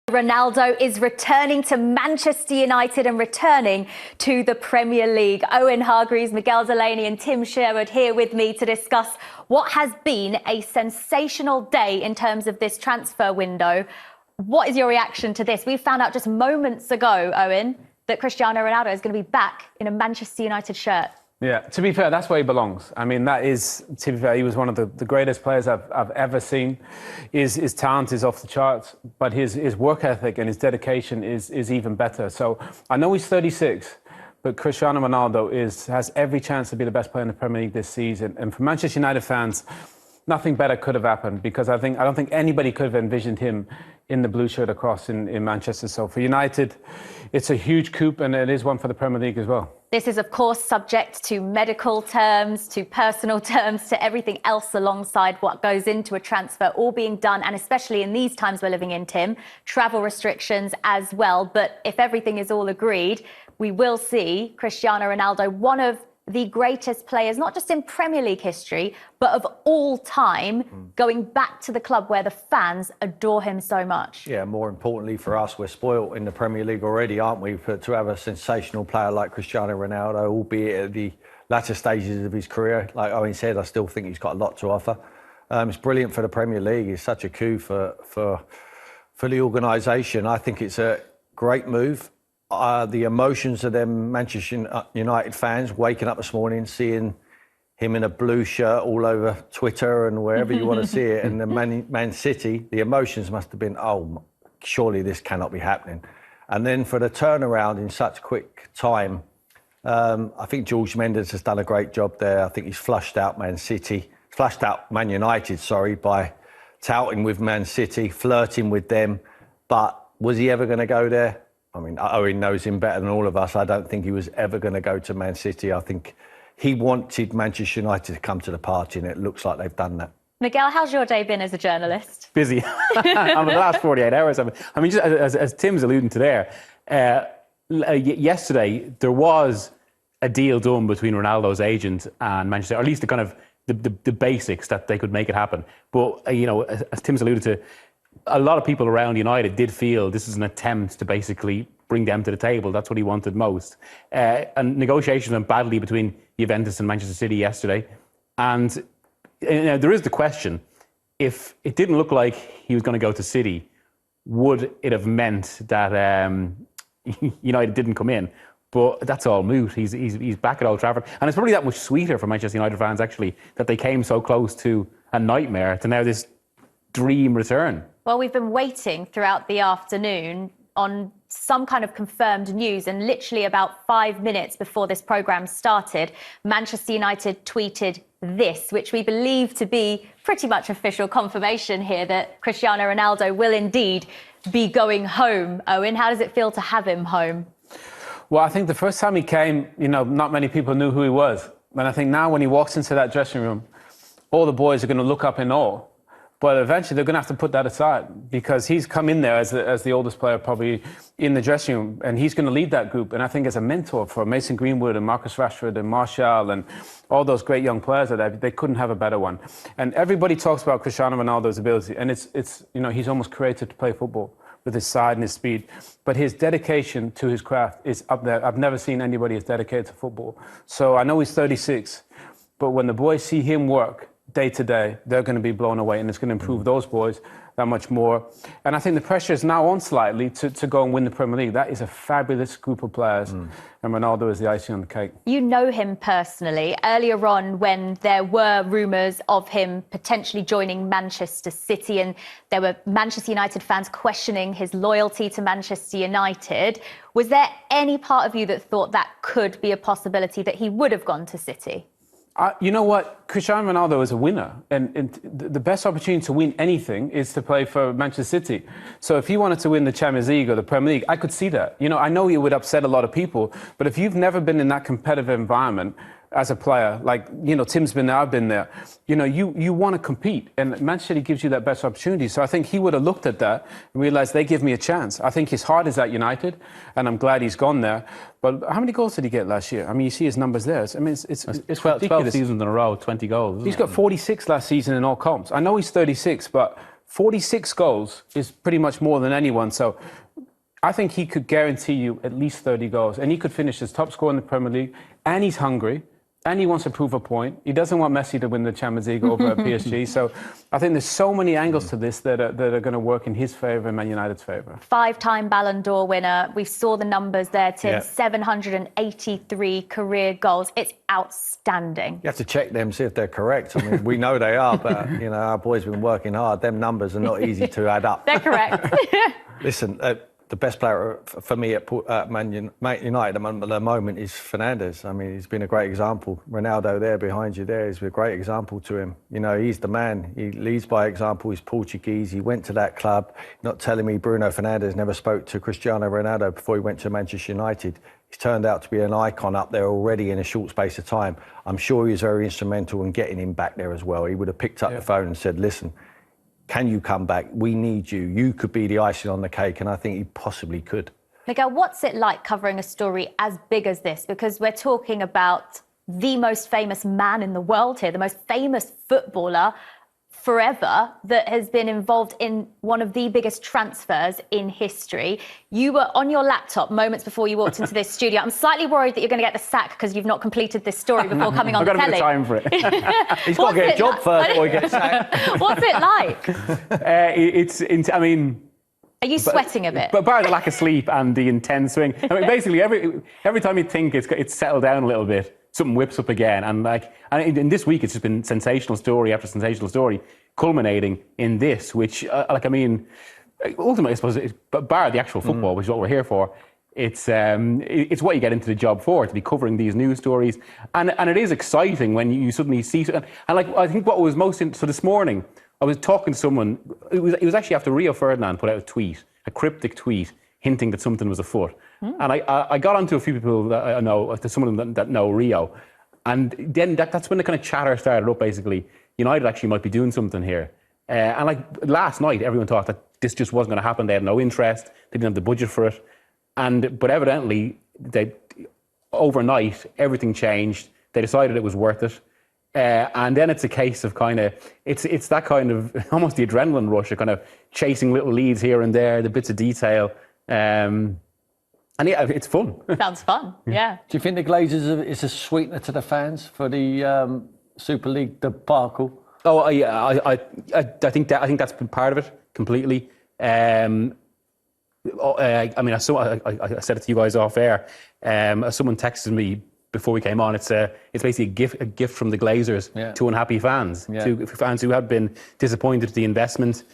Ronaldo is returning to Manchester United and returning to the Premier League. Owen, Hargreaves, Miguel Delaney and Tim Sherwood here with me to discuss what has been a sensational day in terms of this transfer window. What is your reaction to this? We found out just moments ago, Owen, that Cristiano Ronaldo is going to be back in a Manchester United shirt. Yeah, to be fair, that's where he belongs. I mean, that is, to be fair, he was one of the greatest players I've ever seen. His talent is off the charts, but his work ethic and his dedication is even better. So I know he's 36, but Cristiano Ronaldo has every chance to be the best player in the Premier League this season. And for Manchester United fans, nothing better could have happened, because I don't think anybody could have envisioned him in the blue shirt across in Manchester. So for United, it's a huge coup, and it is one for the Premier League as well. This is, of course, subject to medical terms, to personal terms, to everything else alongside what goes into a transfer, all being done, and especially in these times we're living in, Tim, travel restrictions as well. But if everything is all agreed, we will see Cristiano Ronaldo, one of the greatest players, not just in Premier League history, but of all time, going back to the club where the fans adore him so much. Yeah, more importantly for us, we're spoilt in the Premier League already, aren't we? To have a sensational player like Cristiano Ronaldo, albeit at the latter stages of his career. Like Owen said, I still think he's got a lot to offer. It's brilliant for the Premier League. It's such a coup for the organisation. I think it's a great move. The emotions of them Manchester United fans waking up this morning, seeing him in a blue shirt all over Twitter and wherever you want to see it, and the Man City, the emotions must have been, oh, surely this cannot be happening. And then for the turnaround in such quick time, I think George Mendes has done a great job there. I think he's flushed out Man United, by touting with Man City, flirting with them. But was he ever going to go there? I mean, Owen knows him better than all of us. I don't think he was ever going to go to Man City. I think he wanted Manchester United to come to the party, and it looks like they've done that. Miguel, how's your day been as a journalist? Busy. I'm the last 48 hours. I mean, just as Tim's alluding to there, yesterday there was a deal done between Ronaldo's agent and Manchester, or at least the basics that they could make it happen. But, you know, as Tim's alluded to, a lot of people around United did feel this is an attempt to basically bring them to the table. That's what he wanted most. And negotiations went badly between Juventus and Manchester City yesterday. And there is the question, if it didn't look like he was going to go to City, would it have meant that United didn't come in? But that's all moot. He's back at Old Trafford. And it's probably that much sweeter for Manchester United fans, actually, that they came so close to a nightmare to now this dream return. Well, we've been waiting throughout the afternoon on some kind of confirmed news, and literally about 5 minutes before this programme started, Manchester United tweeted this, which we believe to be pretty much official confirmation here that Cristiano Ronaldo will indeed be going home. Owen, how does it feel to have him home? Well, I think the first time he came, not many people knew who he was. And I think now when he walks into that dressing room, all the boys are going to look up in awe. But eventually they're going to have to put that aside, because he's come in there as the oldest player probably in the dressing room, and he's going to lead that group. And I think as a mentor for Mason Greenwood and Marcus Rashford and Martial and all those great young players, they couldn't have a better one. And everybody talks about Cristiano Ronaldo's ability, and it's he's almost created to play football with his side and his speed. But his dedication to his craft is up there. I've never seen anybody as dedicated to football. So I know he's 36, but when the boys see him work day to day, they're going to be blown away, and it's going to improve those boys that much more. And I think the pressure is now on slightly to go and win the Premier League. That is a fabulous group of players, and Ronaldo is the icing on the cake. You know him personally. Earlier on, when there were rumours of him potentially joining Manchester City, and there were Manchester United fans questioning his loyalty to Manchester United, was there any part of you that thought that could be a possibility, that he would have gone to City? You know what? Cristiano Ronaldo is a winner, and the best opportunity to win anything is to play for Manchester City. So if he wanted to win the Champions League or the Premier League, I could see that. I know it would upset a lot of people, but if you've never been in that competitive environment as a player, like, Tim's been there, I've been there, you want to compete, and Manchester City gives you that best opportunity. So I think he would have looked at that and realised they give me a chance. I think his heart is at United, and I'm glad he's gone there. But how many goals did he get last year? I mean, you see his numbers there. It's 12 seasons in a row, 20 goals. He's got 46 last season in all comps. I know he's 36, but 46 goals is pretty much more than anyone. So I think he could guarantee you at least 30 goals. And he could finish as top scorer in the Premier League. And he's hungry. And he wants to prove a point. He doesn't want Messi to win the Champions League over at PSG. So I think there's so many angles to this that are going to work in his favour and Man United's favour. 5-time Ballon d'Or winner. We saw the numbers there, Tim. Yeah. 783 career goals. It's outstanding. You have to check them, see if they're correct. I mean, we know they are, but, you know, our boys have been working hard. Them numbers are not easy to add up. They're correct. Listen, the best player for me at Man United at the moment is Fernandes. I mean, he's been a great example. Ronaldo there behind you there is a great example to him. You know, he's the man. He leads by example. He's Portuguese. He went to that club. Not telling me Bruno Fernandes never spoke to Cristiano Ronaldo before he went to Manchester United. He's turned out to be an icon up there already in a short space of time. I'm sure he was very instrumental in getting him back there as well. He would have picked up the phone and said, listen, can you come back? We need you. You could be the icing on the cake, and I think he possibly could. Miguel, what's it like covering a story as big as this? Because we're talking about the most famous man in the world here, the most famous footballer forever that has been involved in one of the biggest transfers in history. You were on your laptop moments before you walked into this studio. I'm slightly worried that you're going to get the sack because you've not completed this story before coming on the telly. I've got a bit of time for it. He's got to get a job first before he gets sacked. What's it like? I mean... Are you sweating a bit? But bar the lack of sleep and the intense swing. I mean, basically, every time you think it's settled down a little bit, something whips up again. And in this week, it's just been sensational story after sensational story, culminating in this, which, ultimately, I suppose, bar the actual football, which is what we're here for, it's what you get into the job for, to be covering these news stories. And it is exciting when you suddenly see... And I think what was most... So this morning, I was talking to someone, it was actually after Rio Ferdinand put out a cryptic tweet, hinting that something was afoot. And I got onto a few people that I know, to some of them that know Rio. And then that's when the kind of chatter started up, basically. United actually might be doing something here. And last night, everyone thought that this just wasn't going to happen. They had no interest. They didn't have the budget for it. But evidently, overnight, everything changed. They decided it was worth it. And then it's a case of it's that kind of almost the adrenaline rush of kind of chasing little leads here and there, the bits of detail. And yeah, it's fun. Sounds fun, yeah. Do you think the Glazers is a sweetener to the fans for the Super League debacle? Oh, yeah, I think that's been part of it completely. I mean, I said it to you guys off air. Someone texted me before we came on. It's basically a gift from the Glazers to unhappy fans, to fans who had been disappointed at the investment.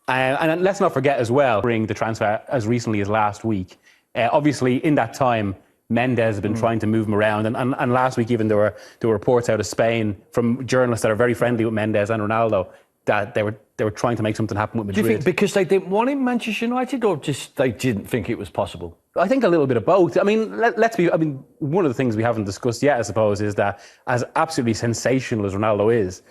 And let's not forget as well, bring the transfer as recently as last week. Obviously, in that time, Mendes has been trying to move him around. And last week, even there were reports out of Spain from journalists that are very friendly with Mendes and Ronaldo that they were trying to make something happen with Madrid. Do you think because they didn't want him, Manchester United, or just they didn't think it was possible? I think a little bit of both. I mean, one of the things we haven't discussed yet, I suppose, is that as absolutely sensational as Ronaldo is,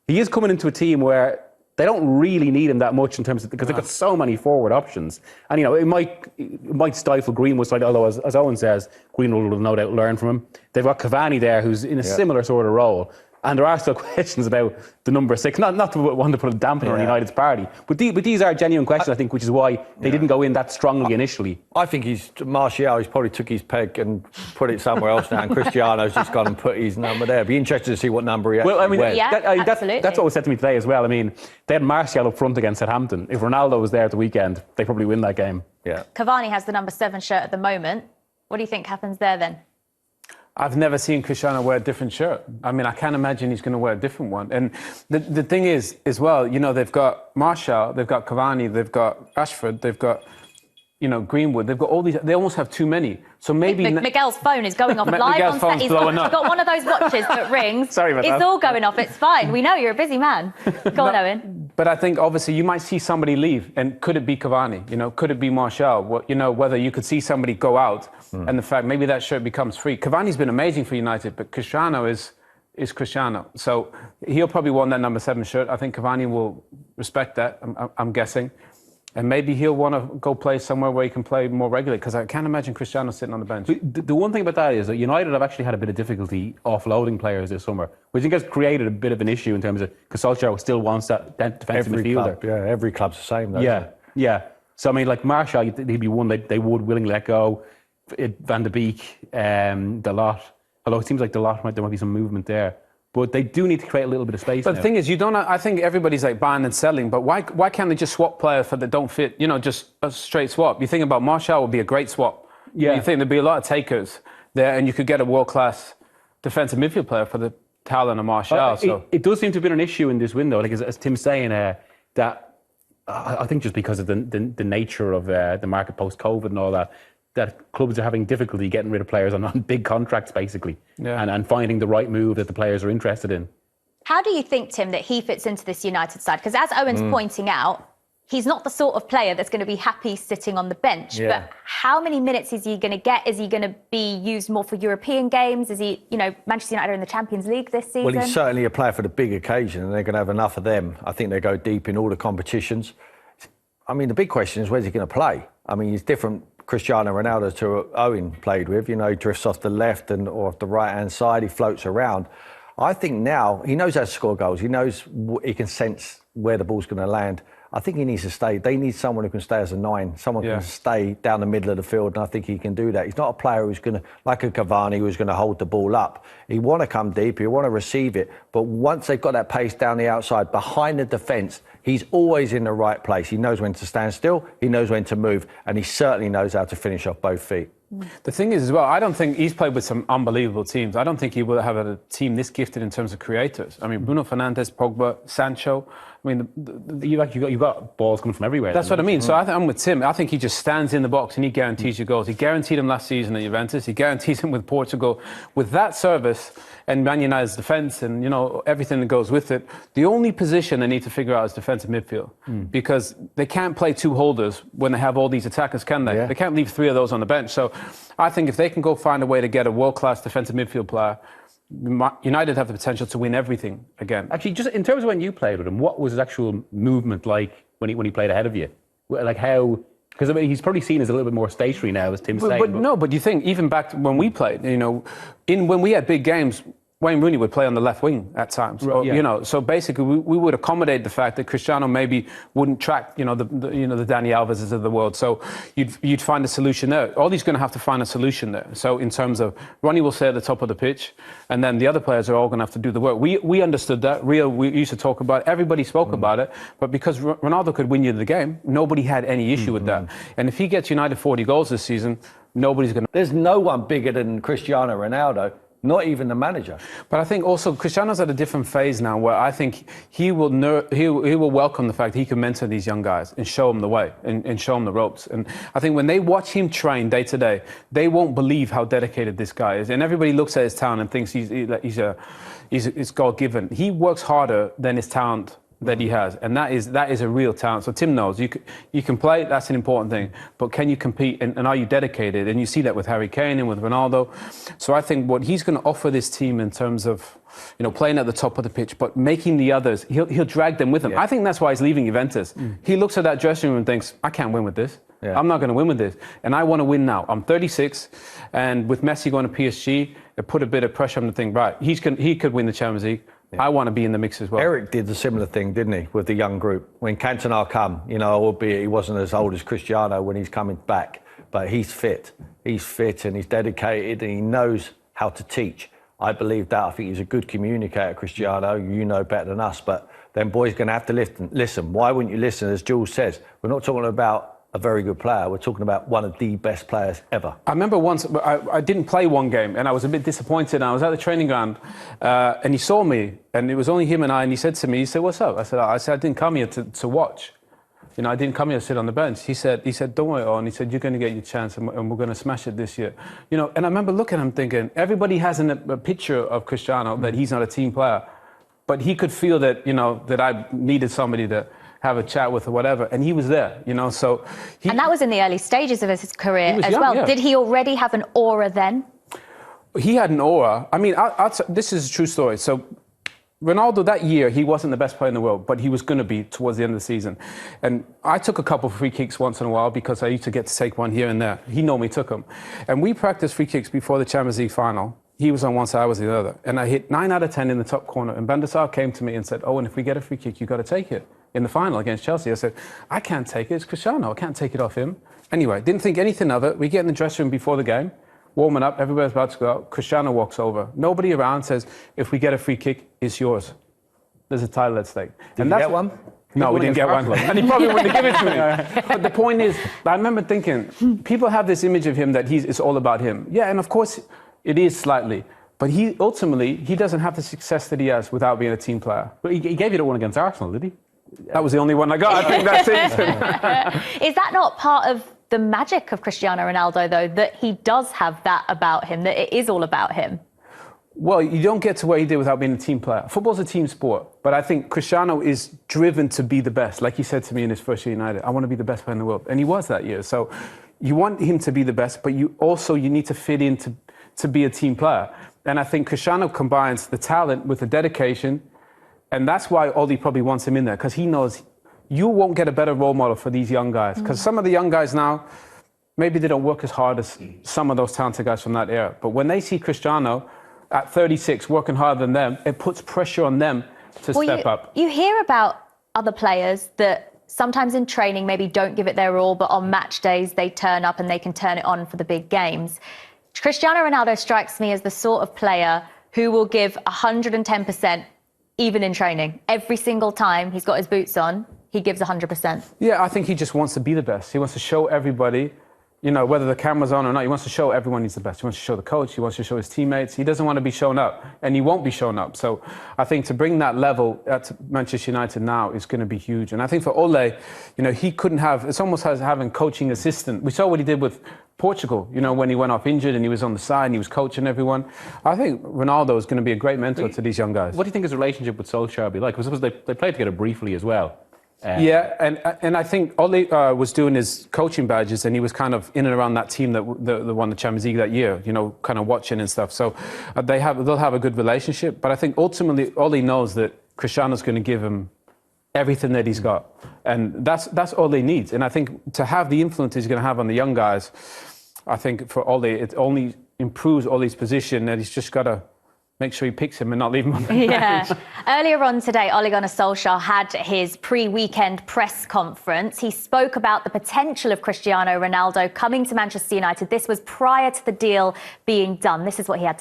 he is coming into a team where they don't really need him that much in terms of, because they've got so many forward options. And, it might stifle Greenwood slightly, although, as Owen says, Greenwood will no doubt learn from him. They've got Cavani there, who's in a similar sort of role. And there are still questions about the number 6. Not to want to put a dampener on United's party, but these are genuine questions, I think, which is why they didn't go in that strongly initially. I think he's probably took his peg and put it somewhere else now, and Cristiano's just gone and put his number there. Be interested to see what number he actually wears. That's what was said to me today as well. I mean, they had Martial up front against Southampton. If Ronaldo was there at the weekend, they probably win that game. Yeah. Cavani has the number 7 shirt at the moment. What do you think happens there then? I've never seen Cristiano wear a different shirt. I mean, I can't imagine he's going to wear a different one. And the thing is, as well, they've got Martial, they've got Cavani, they've got Rashford, they've got, Greenwood. They've got all these. They almost have too many. So maybe Miguel's phone is going off live Miguel's on set. He's got one of those watches that rings. Sorry about that. It's all going off. It's fine. We know you're a busy man. Go on, Owen. But I think obviously you might see somebody leave, and could it be Cavani? Could it be Martial? Whether you could see somebody go out, and the fact maybe that shirt becomes free. Cavani's been amazing for United, but Cristiano is Cristiano, so he'll probably want that number 7 shirt. I think Cavani will respect that. I'm guessing. And maybe he'll want to go play somewhere where he can play more regularly, because I can't imagine Cristiano sitting on the bench. The one thing about that is that United have actually had a bit of difficulty offloading players this summer, which I think has created a bit of an issue in terms of, because Solskjaer still wants that defensive midfielder. Every club's the same, though. Yeah. So, I mean, like Martial, he'd be one they would willingly let go. Van de Beek, Dalot. Although it seems like Dalot, there might be some movement there. But they do need to create a little bit of space. But the thing is, I think everybody's like buying and selling, but why can't they just swap players that don't fit? Just a straight swap. You think about Martial would be a great swap. Yeah. You think there'd be a lot of takers there, and you could get a world-class defensive midfield player for the talent of Martial. It does seem to have been an issue in this window, like as Tim's saying, that I think just because of the nature of the market post-COVID and all that clubs are having difficulty getting rid of players on big contracts, basically, and finding the right move that the players are interested in. How do you think, Tim, that he fits into this United side? Because as Owen's pointing out, he's not the sort of player that's going to be happy sitting on the bench. Yeah. But how many minutes is he going to get? Is he going to be used more for European games? Is he, Manchester United are in the Champions League this season? Well, he's certainly a player for the big occasion, and they're going to have enough of them. I think they go deep in all the competitions. I mean, the big question is, where's he going to play? I mean, he's different Cristiano Ronaldo to Owen played with. He drifts off the left or off the right-hand side. He floats around. I think now he knows how to score goals. He knows he can sense where the ball's going to land. I think he needs to stay. They need someone who can stay as a 9. Someone can stay down the middle of the field, and I think he can do that. He's not a player who's going to, like a Cavani, who's going to hold the ball up. He want to come deep. He want to receive it. But once they've got that pace down the outside, behind the defence, he's always in the right place. He knows when to stand still. He knows when to move, and he certainly knows how to finish off both feet. The thing is as well, I don't think he's played with some unbelievable teams. I don't think he will have a team this gifted in terms of creators. I mean, Bruno Fernandes, Pogba, Sancho. I mean, you've got balls coming from everywhere. That's what I mean. So I'm with Tim. I think he just stands in the box and he guarantees you goals. He guaranteed him last season at Juventus. He guarantees him with Portugal. With that service and Man United's defence and everything that goes with it, the only position they need to figure out is defensive midfield, because they can't play 2 holders when they have all these attackers, can they? Yeah. They can't leave 3 of those on the bench. So I think if they can go find a way to get a world-class defensive midfield player, United have the potential to win everything again. Actually, just in terms of when you played with him, what was his actual movement like when he played ahead of you? Like how? Because I mean, he's probably seen as a little bit more stationary now, as Tim's saying. But you think even back to when we played, when we had big games, Wayne Rooney would play on the left wing at times. Right, so basically we would accommodate the fact that Cristiano maybe wouldn't track, the Dani Alveses of the world. So you'd find a solution there. Ollie's going to have to find a solution there. So in terms of Ronnie will stay at the top of the pitch, and then the other players are all going to have to do the work. We understood that. We used to talk about it. Everybody spoke about it. But because Ronaldo could win you the game, nobody had any issue with that. And if he gets United 40 goals this season, nobody's going to... There's no one bigger than Cristiano Ronaldo. Not even the manager. But I think also Cristiano's at a different phase now where I think he will welcome the fact that he can mentor these young guys and show them the way and show them the ropes. And I think when they watch him train day to day, they won't believe how dedicated this guy is. And everybody looks at his talent and thinks he's God-given. He works harder than his talent that he has, and that is a real talent. So Tim knows you can play, that's an important thing, but can you compete and are you dedicated? And you see that with Harry Kane and with Ronaldo. So I think what he's going to offer this team in terms of playing at the top of the pitch, but making the others, he'll drag them with him. Yeah. I think that's why he's leaving Juventus. He looks at that dressing room and thinks, I can't win with this. Yeah. I'm not going to win with this, and I want to win now. I'm 36, and with Messi going to PSG, it put a bit of pressure on the thing. Right, he could win the Champions League. I want to be in the mix as well. Eric did a similar thing, didn't he, with the young group? When Cantona come, albeit he wasn't as old as Cristiano when he's coming back, but he's fit. He's fit and he's dedicated and he knows how to teach. I believe that. I think he's a good communicator, Cristiano. You know better than us, but then boys going to have to listen. Why wouldn't you listen? As Jules says, we're not talking about a very good player. We're talking about one of the best players ever. I remember once, I didn't play one game and I was a bit disappointed. I was at the training ground and he saw me and it was only him and I, and he said to me, what's up? I said, I didn't come here to watch. I didn't come here to sit on the bench. He said, don't worry, Owen. He said, you're going to get your chance and we're going to smash it this year. And I remember looking at him thinking, everybody has a picture of Cristiano that he's not a team player, but he could feel that, that I needed somebody to have a chat with or whatever, and he was there, so... And that was in the early stages of his career as well. Yeah. Did he already have an aura then? He had an aura. I mean, this is a true story. So Ronaldo, that year, he wasn't the best player in the world, but he was going to be towards the end of the season. And I took a couple of free kicks once in a while because I used to get to take one here and there. He normally took them. And we practiced free kicks before the Champions League final. He was on one side, I was the other. And I hit 9 out of 10 in the top corner. And Bandasar came to me and said, Owen, if we get a free kick, you've got to take it. In the final against Chelsea, I said, I can't take it. It's Cristiano. I can't take it off him. Anyway, didn't think anything of it. We get in the dressing room before the game, warming up. Everybody's about to go out. Cristiano walks over. Nobody around says, if we get a free kick, it's yours. There's a title at stake. Did you get one? No, we didn't get one. And he probably wouldn't have given it to me. But the point is, I remember thinking, people have this image of him that it's all about him. Yeah, and of course, it is slightly. But he ultimately, he doesn't have the success that he has without being a team player. But he gave you the one against Arsenal, did he? That was the only one I got. I think that's it. Is that not part of the magic of Cristiano Ronaldo, though, that he does have that about him, that it is all about him? Well, you don't get to where he did without being a team player. Football's a team sport, but I think Cristiano is driven to be the best. Like he said to me in his first year at United, I want to be the best player in the world. And he was that year. So you want him to be the best, but you need to fit in to be a team player. And I think Cristiano combines the talent with the dedication. And that's why Oli probably wants him in there, because he knows you won't get a better role model for these young guys. Because some of the young guys now, maybe they don't work as hard as some of those talented guys from that era. But when they see Cristiano at 36 working harder than them, it puts pressure on them to step up. You hear about other players that sometimes in training maybe don't give it their all, but on match days they turn up and they can turn it on for the big games. Cristiano Ronaldo strikes me as the sort of player who will give 110% even in training. Every single time he's got his boots on, he gives 100%. Yeah, I think he just wants to be the best. He wants to show everybody, you know, whether the camera's on or not, he wants to show everyone he's the best. He wants to show the coach, he wants to show his teammates. He doesn't want to be shown up, and he won't be shown up. So I think to bring that level at Manchester United now is going to be huge. And I think for Ole, you know, he couldn't have, it's almost as having coaching assistant. We saw what he did with Portugal, you know, when he went off injured and he was on the side and he was coaching everyone. I think Ronaldo is going to be a great mentor to these young guys. What do you think his relationship with Solskjaer will be like? Because they played together briefly as well. Yeah, and I think Ole was doing his coaching badges, and he was kind of in and around that team that won the Champions League that year, you know, kind of watching and stuff. So they'll have a good relationship. But I think ultimately Ole knows that Cristiano's going to give him everything that he's got, and that's all he needs. And I think to have the influence he's going to have on the young guys, I think for Ole it only improves Ole's position, and he's just got to make sure he picks him and not leave him on the bench. Earlier on today, Ole Gunnar Solskjaer had his pre-weekend press conference. He spoke about the potential of Cristiano Ronaldo coming to Manchester United. This was prior to the deal being done. This is what he had to